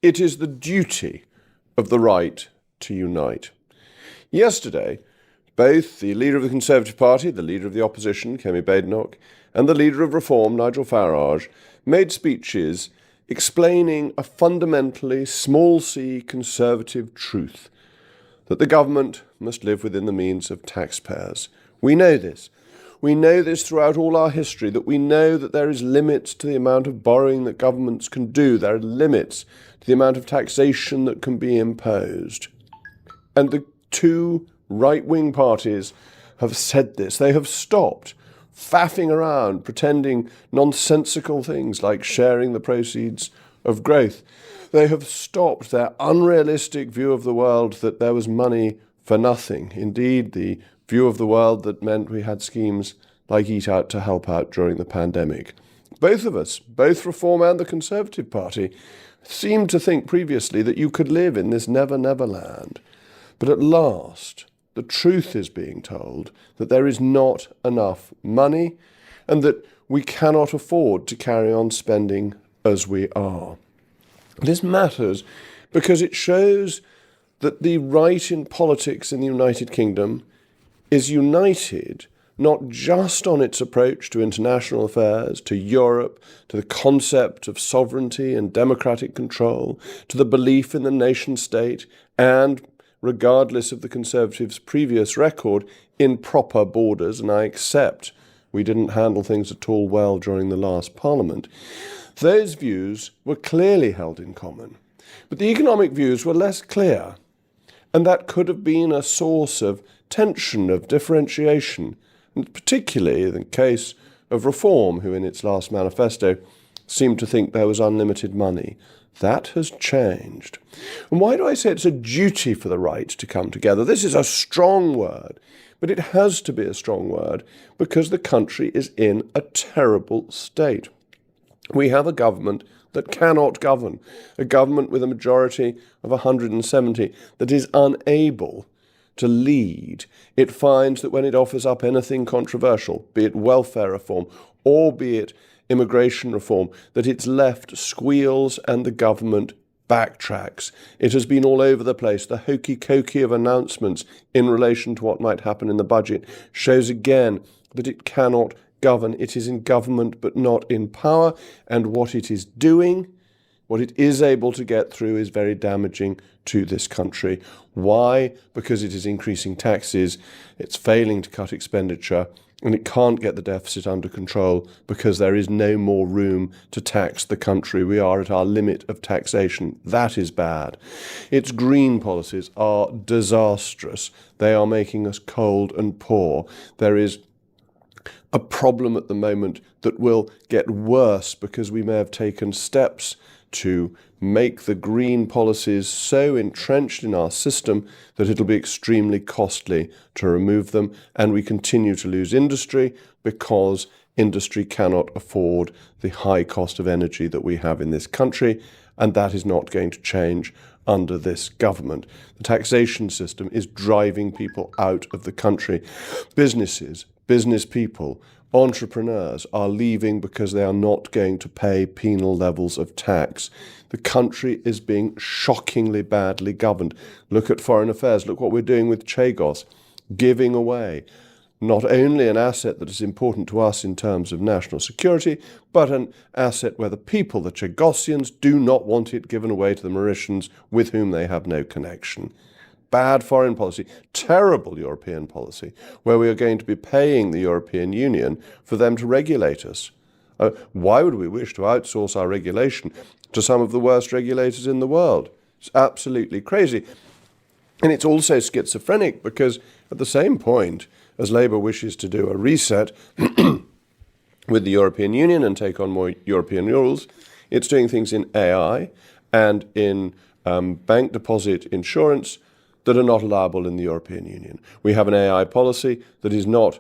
It is the duty of the right to unite. Yesterday, both the leader of the Conservative Party, the leader of the opposition, Kemi, and the leader of Reform, Nigel Farage, made speeches explaining a fundamentally small c conservative truth, that the government must live within the means of taxpayers. We know this. We know this throughout all our history, that we know that there is limits to the amount of borrowing that governments can do. There are limits to the amount of taxation that can be imposed. And the two right-wing parties have said this. They have stopped faffing around, pretending nonsensical things like sharing the proceeds of growth. They have stopped their unrealistic view of the world that there was money for nothing. Indeed, the view of the world that meant we had schemes like Eat Out to help out during the pandemic. Both of us, both Reform and the Conservative Party, seemed to think previously that you could live in this never-never land. But at last, the truth is being told that there is not enough money and that we cannot afford to carry on spending as we are. This matters because it shows that the right in politics in the United Kingdom is united not just on its approach to international affairs, to Europe, to the concept of sovereignty and democratic control, to the belief in the nation state, and, regardless of the Conservatives' previous record, in proper borders, and I accept we didn't handle things at all well during the last Parliament. Those views were clearly held in common, but the economic views were less clear, and that could have been a source of tension, of differentiation, and particularly in the case of Reform, who in its last manifesto seemed to think there was unlimited money. That has changed. And why do I say it's a duty for the right to come together? This is a strong word, but it has to be a strong word because the country is in a terrible state. We have a government that cannot govern, a government with a majority of 170 that is unable to lead. It finds that when it offers up anything controversial, be it welfare reform or be it immigration reform, that its left squeals and the government backtracks. It has been all over the place. The hokey-cokey of announcements in relation to what might happen in the budget shows again that it cannot govern. It is in government but not in power, and what it is doing, what it is able to get through, is very damaging to this country. Why? Because it is increasing taxes, it's failing to cut expenditure, and it can't get the deficit under control because there is no more room to tax the country. We are at our limit of taxation. That is bad. Its green policies are disastrous. They are making us cold and poor. There is a problem at the moment that will get worse because we may have taken steps to make the green policies so entrenched in our system that it'll be extremely costly to remove them, and we continue to lose industry because industry cannot afford the high cost of energy that we have in this country, and that is not going to change under this government. The taxation system is driving people out of the country. Businesses, business people, entrepreneurs are leaving because they are not going to pay penal levels of tax. The country is being shockingly badly governed. Look at foreign affairs. Look what we're doing with Chagos, giving away not only an asset that is important to us in terms of national security, but an asset where the people, the Chagosians, do not want it given away to the Mauritians with whom they have no connection. Bad foreign policy, terrible European policy, where we are going to be paying the European Union for them to regulate us. Why would we wish to outsource our regulation to some of the worst regulators in the world? It's absolutely crazy. And it's also schizophrenic because at the same point as Labour wishes to do a reset with the European Union and take on more European rules, it's doing things in AI and in bank deposit insurance that are not allowable in the European Union. We have an AI policy that is not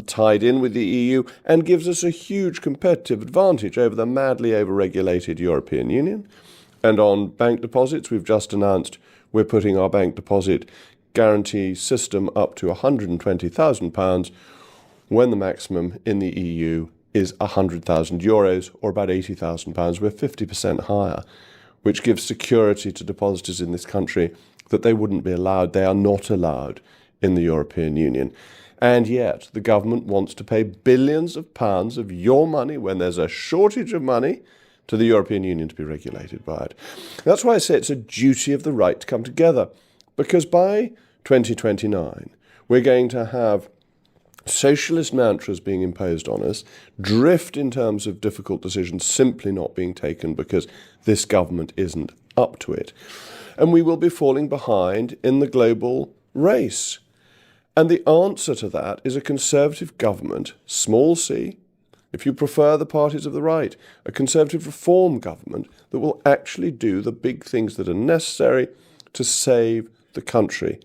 tied in with the EU and gives us a huge competitive advantage over the madly over-regulated European Union. And on bank deposits, we've just announced we're putting our bank deposit guarantee system up to £120,000 when the maximum in the EU is €100,000 or about £80,000. We're 50% higher. which gives security to depositors in this country that they wouldn't be allowed. They are not allowed in the European Union. And yet the government wants to pay billions of pounds of your money when there's a shortage of money to the European Union to be regulated by it. That's why I say it's a duty of the right to come together, because by 2029, we're going to have socialist mantras being imposed on us, drift in terms of difficult decisions simply not being taken because this government isn't up to it. And we will be falling behind in the global race. And the answer to that is a conservative government, small c, if you prefer the parties of the right, a conservative reform government that will actually do the big things that are necessary to save the country.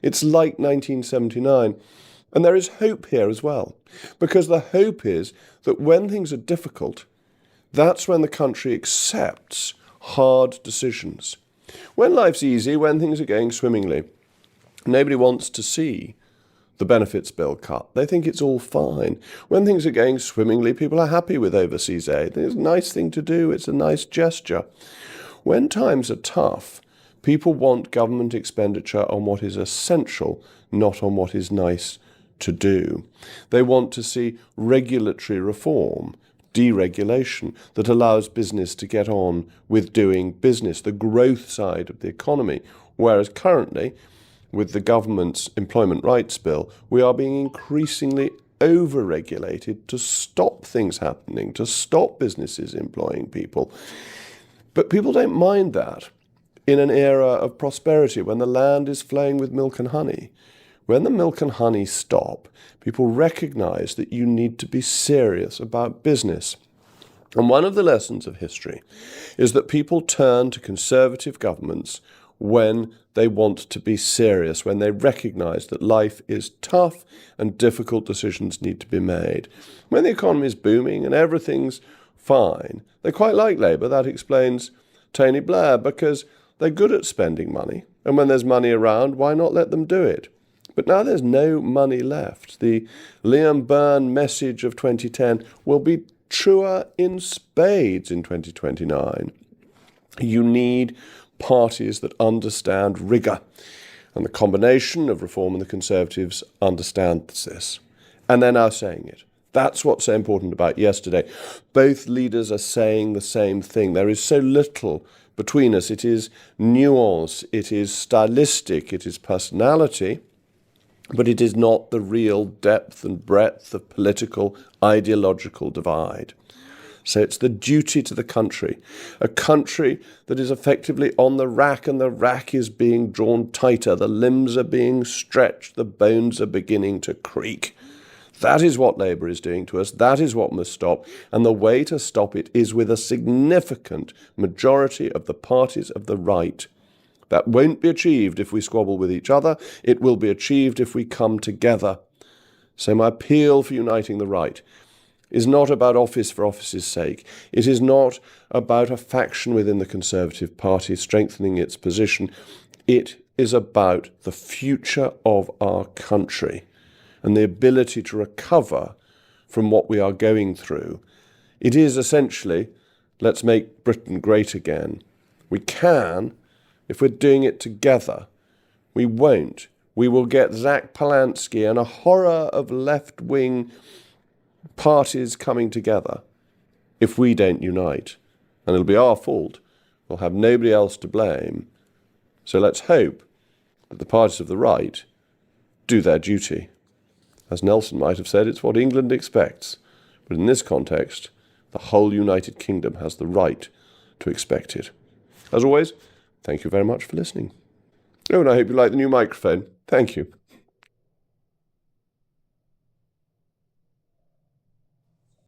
It's like 1979. And there is hope here as well, because the hope is that when things are difficult, that's when the country accepts hard decisions. When life's easy, when things are going swimmingly, nobody wants to see the benefits bill cut. They think it's all fine. When things are going swimmingly, people are happy with overseas aid. It's a nice thing to do. It's a nice gesture. When times are tough, people want government expenditure on what is essential, not on what is nice to do. They want to see regulatory reform, deregulation that allows business to get on with doing business, the growth side of the economy, whereas currently, with the government's employment rights bill, we are being increasingly over-regulated to stop things happening, to stop businesses employing people. But people don't mind that in an era of prosperity when the land is flowing with milk and honey. When the milk and honey stop, people recognize that you need to be serious about business. And one of the lessons of history is that people turn to conservative governments when they want to be serious, when they recognize that life is tough and difficult decisions need to be made. When the economy is booming and everything's fine, they quite like Labour. That explains Tony Blair, because they're good at spending money. And when there's money around, why not let them do it? But now there's no money left. The Liam Byrne message of 2010 will be truer in spades in 2029. You need parties that understand rigour. And the combination of Reform and the Conservatives understands this. And they're now saying it. That's what's so important about yesterday. Both leaders are saying the same thing. There is so little between us. It is nuance, it is stylistic, it is personality, but it is not the real depth and breadth of political, ideological divide. So it's the duty to the country, a country that is effectively on the rack, and the rack is being drawn tighter, the limbs are being stretched, the bones are beginning to creak. That is what Labour is doing to us. That is what must stop. And the way to stop it is with a significant majority of the parties of the right. That won't be achieved if we squabble with each other. It will be achieved if we come together. So my appeal for uniting the right is not about office for office's sake. It is not about a faction within the Conservative Party strengthening its position. It is about the future of our country and the ability to recover from what we are going through. It is essentially, let's make Britain great again. We can, if we're doing it together. We won't. We will get Zach Palansky and a horror of left-wing parties coming together if we don't unite. And it'll be our fault. We'll have nobody else to blame. So let's hope that the parties of the right do their duty. As Nelson might have said, it's what England expects. But in this context, the whole United Kingdom has the right to expect it. As always, thank you very much for listening. Oh, and I hope you like the new microphone. Thank you.